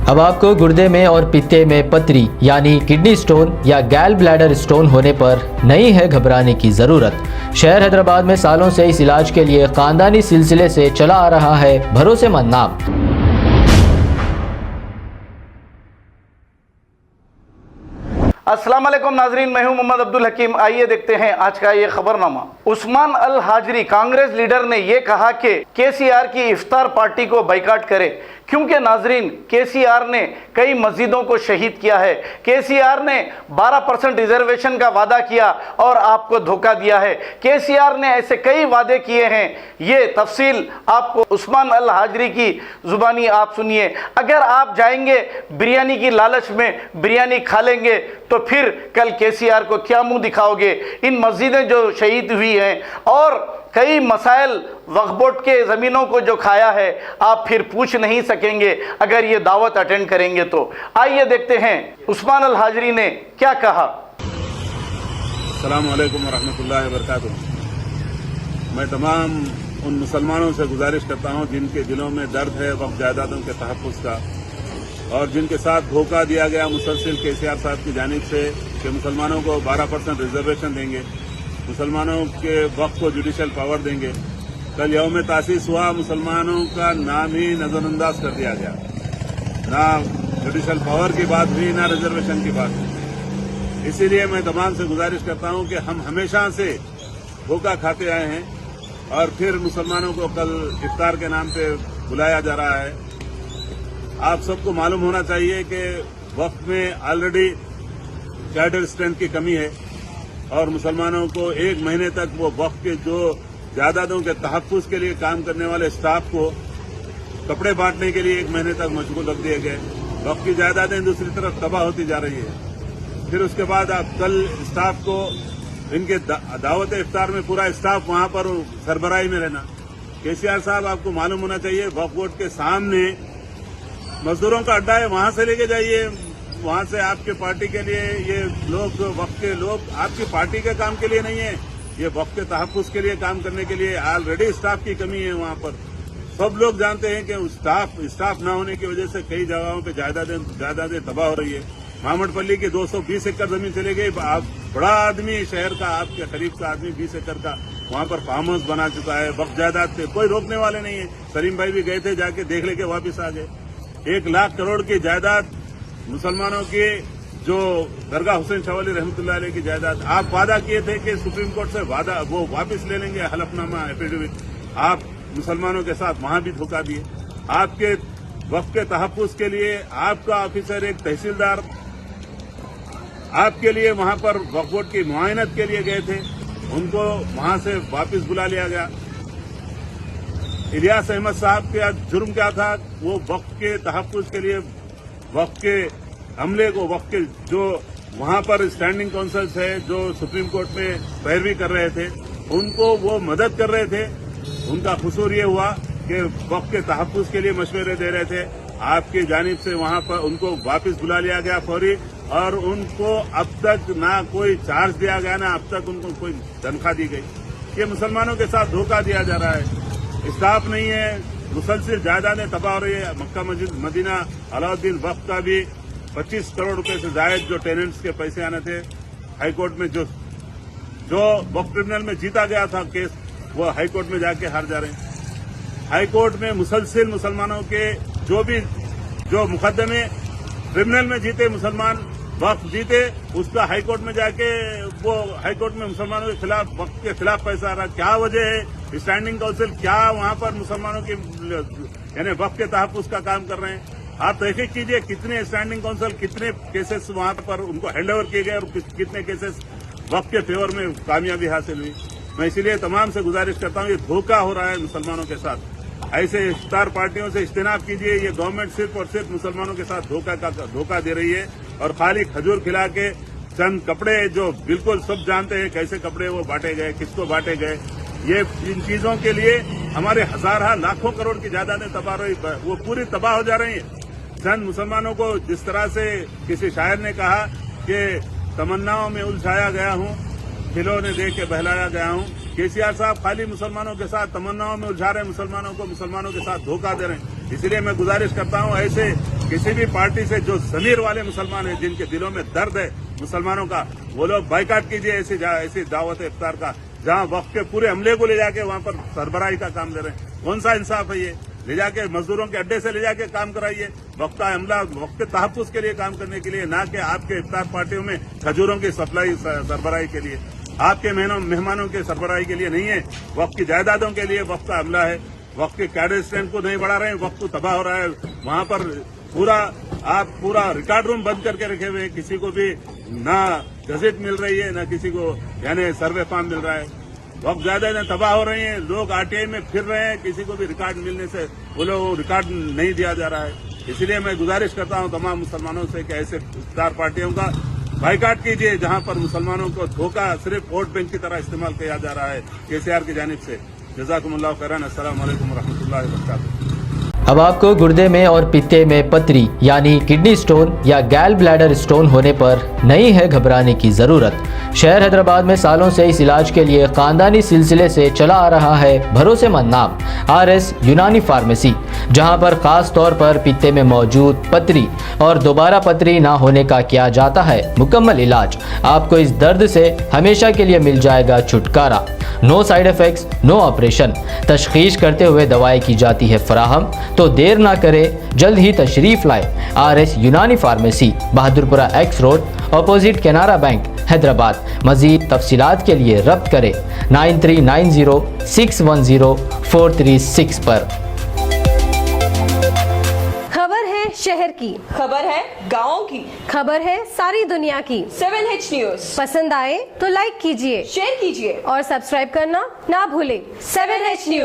अब आपको गुर्दे में और पित्ते में पथरी यानी किडनी स्टोन या गैल ब्लैडर स्टोन होने पर नहीं है घबराने की ज़रूरत। शहर हैदराबाद में सालों से इस इलाज के लिए खानदानी सिलसिले से चला आ रहा है भरोसेमंद नाम। अस्सलाम वालेकुम नाजरीन, मैं हूं मोहम्मद अब्दुल हकीम। आइए देखते हैं आज का ये खबरनामा। उस्मान अल हाजरी कांग्रेस लीडर ने यह कहा कि केसीआर की इफ्तार पार्टी को बाइकाट करे, क्योंकि नाजरीन केसीआर ने कई मस्जिदों को शहीद किया है। केसीआर ने 12% रिजर्वेशन का वादा किया और आपको धोखा दिया है। केसीआर ने ऐसे कई वादे किए हैं। ये तफसील आपको उस्मान अल हाजरी की जुबानी आप सुनिए। अगर आप जाएंगे बिरयानी की लालच में बिरयानी खा लेंगे तो फिर कल केसीआर को क्या मुंह दिखाओगे। इन मस्जिदें जो शहीद हुई हैं और कई मसाइल वक्फ बोर्ड के ज़मीनों को जो खाया है, आप फिर पूछ नहीं सकेंगे अगर ये दावत अटेंड करेंगे तो। आइए देखते हैं उस्मान अल हाजरी ने क्या कहा। अस्सलाम वालेकुम वरहमतुल्लाहि वबरकातुहू। मैं तमाम उन मुसलमानों से गुजारिश करता हूं जिनके दिलों में दर्द है वक्फ जायदादों के तहफ़्फ़ुज़ का, और जिनके साथ धोखा दिया गया मुसलसिल केसीआर साहब की जानिब से कि मुसलमानों को 12% रिजर्वेशन देंगे, मुसलमानों के वक्फ को जुडिशल पावर देंगे। कल यौम तासीस हुआ, मुसलमानों का नाम ही नजरअंदाज कर दिया गया। ना जुडिशल पावर की बात हुई, ना रिजर्वेशन की बात हुई। इसीलिए मैं तमाम से गुजारिश करता हूं कि हम हमेशा से धोखा खाते आए हैं और फिर मुसलमानों को कल इफ्तार के नाम पे बुलाया जा रहा है। आप सबको मालूम होना चाहिए कि वक्फ में ऑलरेडी कैडर स्ट्रेंथ की कमी है और मुसलमानों को एक महीने तक वो वक्फ के जो जायदादों के तहफ़्फ़ुज़ के लिए काम करने वाले स्टाफ को कपड़े बांटने के लिए एक महीने तक मशगूल रख दिए गए। वक्फ की जायदादें दूसरी तरफ तबाह होती जा रही है। फिर उसके बाद आप कल स्टाफ को इनके दावत इफ्तार में पूरा स्टाफ वहां पर सरबराही में रहना। केसीआर साहब, आपको मालूम होना चाहिए वक्फ बोर्ड के सामने मजदूरों का अड्डा है, वहां से लेके जाइए। वहां से आपके पार्टी के लिए ये लोग, वक्फ के लोग आपकी पार्टी के काम के लिए नहीं है, ये वक्फ के तहफ़्फ़ुज़ के लिए काम करने के लिए ऑलरेडी स्टाफ की कमी है वहां पर। सब लोग जानते हैं कि स्टाफ न होने की वजह से कई जगहों पे जायदादें तबाह हो रही है। मामडपल्ली की 220 एकड़ जमीन चले गई। आप बड़ा आदमी शहर का, आपके करीब का आदमी 20 एकड़ का वहां पर फार्म हाउस बना चुका है। वक्फ जायदाद पे कोई रोकने वाले नहीं है। सलीम भाई भी गए थे, जाके देख लेके वापिस आ गए। 1 लाख करोड़ की जायदाद मुसलमानों की, जो दरगाह हुसैन शाह वली रहमतुल्लाह अलैह की जायदाद, आप वादा किए थे कि सुप्रीम कोर्ट से वो वापस ले लेंगे हलफनामा एफिडेविट। आप मुसलमानों के साथ वहां भी धोखा दिए। आपके वक्फ के तहफ़्फ़ुज़ के लिए आपका ऑफिसर, एक तहसीलदार आपके लिए वहां पर वक्फ बोर्ड की मुआयनत के लिए गए थे, उनको वहां से वापस बुला लिया गया। इलियास अहमद साहब का जुर्म क्या था? वो वक्फ के तहफ़्फ़ुज़ के लिए वक्फ के हमले को, वक्फ के जो वहां पर स्टैंडिंग काउंसिल्स है जो सुप्रीम कोर्ट में पैरवी कर रहे थे, उनको वो मदद कर रहे थे। उनका कसूर ये हुआ कि वक्फ के तहफ़्फ़ुज़ के लिए मशवरे दे रहे थे। आपकी जानिब से वहां पर उनको वापस बुला लिया गया फौरी, और उनको अब तक ना कोई चार्ज दिया गया, ना अब तक उनको कोई तनख्वाह दी गई। ये मुसलमानों के साथ धोखा दिया जा रहा है। स्टाफ नहीं है, मुसलसिल जायदादें तबाह हो रही है। मक्का मस्जिद मदीना अलाउद्दीन वक्फ का भी 25 करोड़ रुपए से जायद जो टेनेंट्स के पैसे आने थे, हाईकोर्ट में जो वक्फ ट्रिब्यूनल में जीता गया था केस, वो हाईकोर्ट में जाके हार जा रहे हैं। हाईकोर्ट में मुसलसिल मुसलमानों के जो मुकदमे ट्रिब्यूनल में जीते, मुसलमान वक्फ जीते, उसका हाईकोर्ट में जाके वो हाईकोर्ट में मुसलमानों के खिलाफ, वक्फ के खिलाफ पैसा आ रहा। क्या वजह है? स्टैंडिंग काउंसिल क्या वहां पर मुसलमानों के यानी वक्फ के तहफ़्फ़ुज़ का काम कर रहे हैं? आप तहकीक कीजिए कितने स्टैंडिंग काउंसिल, कितने केसेस वहां पर उनको हैंड ओवर किए गए और कितने केसेस वक्फ के फेवर में कामयाबी हासिल हुई। मैं इसीलिए तमाम से गुजारिश करता हूं, ये धोखा हो रहा है मुसलमानों के साथ। ऐसे इफ्तार पार्टियों से इज्तिनाब कीजिए। ये गवर्नमेंट सिर्फ और सिर्फ मुसलमानों के साथ धोखा दे रही है और खाली खजूर खिला के चंद कपड़े, जो बिल्कुल सब जानते हैं कैसे कपड़े वो बांटे गए, किसको बांटे गए। ये इन चीजों के लिए हमारे हजारों लाखों करोड़ की जायदादें तबाह रही, वो पूरी तबाह हो जा रही है। चंद मुसलमानों को जिस तरह से किसी शायर ने कहा कि तमन्नाओं में उलझाया गया हूँ, खिलौने दे के बहलाया गया हूँ। केसीआर साहब खाली मुसलमानों के साथ तमन्नाओं में उलझा रहे हैं, मुसलमानों के साथ धोखा दे रहे हैं। इसीलिए मैं गुजारिश करता हूं ऐसे किसी भी पार्टी से जो ज़मीर वाले मुसलमान हैं, जिनके दिलों में दर्द है मुसलमानों का, वो लोग बाइकाट कीजिए ऐसी दावत इफ्तार का, जहां वक्त के पूरे अमले को ले जाके वहां पर सरबराही का काम ले रहे हैं। कौन सा इंसाफ है ये? ले जाके मजदूरों के अड्डे से ले जाके काम कराइए, वक्त का अमला वक्त के तहफ्फुज़ के लिए काम करने के लिए, ना कि आपके इफ्तार पार्टियों में खजूरों की सप्लाई सरबराही के लिए, आपके मेहमानों के सरबराही के लिए नहीं है, वक्त की जायदादों के लिए वक्त का अमला है। वक्त के कैडर स्ट्रेंथ को नहीं बढ़ा रहे हैं, वक्त तो तबाह हो रहा है। वहां पर पूरा रिकॉर्ड रूम बंद करके रखे हुए हैं, किसी को भी ना गजट मिल रही है, ना किसी को यानी सर्वे फॉर्म मिल रहा है। वक्त ज्यादा तबाह हो रही हैं, लोग आरटीआई में फिर रहे हैं, किसी को भी रिकॉर्ड मिलने से वो लोग रिकॉर्ड नहीं दिया जा रहा है। इसलिए मैं गुजारिश करता हूं तमाम मुसलमानों से कि ऐसे इफ्तार पार्टियों का बाइकाट कीजिए जहां पर मुसलमानों को धोखा सिर्फ वोट बैंक की तरह इस्तेमाल किया जा रहा है केसीआर की जानिब से। जज़ाकुमुल्लाह खैरन। अस्सलाम वालेकुम रहमतुल्लाहि व बरकातुहू। अब आपको गुर्दे में और पित्ते में पथरी यानी किडनी स्टोन या गैल ब्लैडर स्टोन होने पर नहीं है घबराने की ज़रूरत। शहर हैदराबाद में सालों से इस इलाज के लिए ख़ानदानी सिलसिले से चला आ रहा है भरोसेमंद नाम RS यूनानी फार्मेसी, जहां पर ख़ास तौर पर पित्ते में मौजूद पथरी और दोबारा पथरी ना होने का किया जाता है मुकम्मल इलाज। आपको इस दर्द से हमेशा के लिए मिल जाएगा छुटकारा। No side effects, no operation, तशखीस करते हुए दवाएं की जाती है फराहम। तो देर ना करें, जल्द ही तशरीफ़ लाए RS यूनानी pharmacy, Bahadurpura X road, opposite Canara bank, Hyderabad. मज़ीद तफसीलात के लिए रब्त करें 9390610436 पर। खबर है शहर की, खबर है गाँव की, खबर है सारी दुनिया की। 7H न्यूज पसंद आए तो लाइक कीजिए, शेयर कीजिए और सब्सक्राइब करना ना भूलें। 7H news.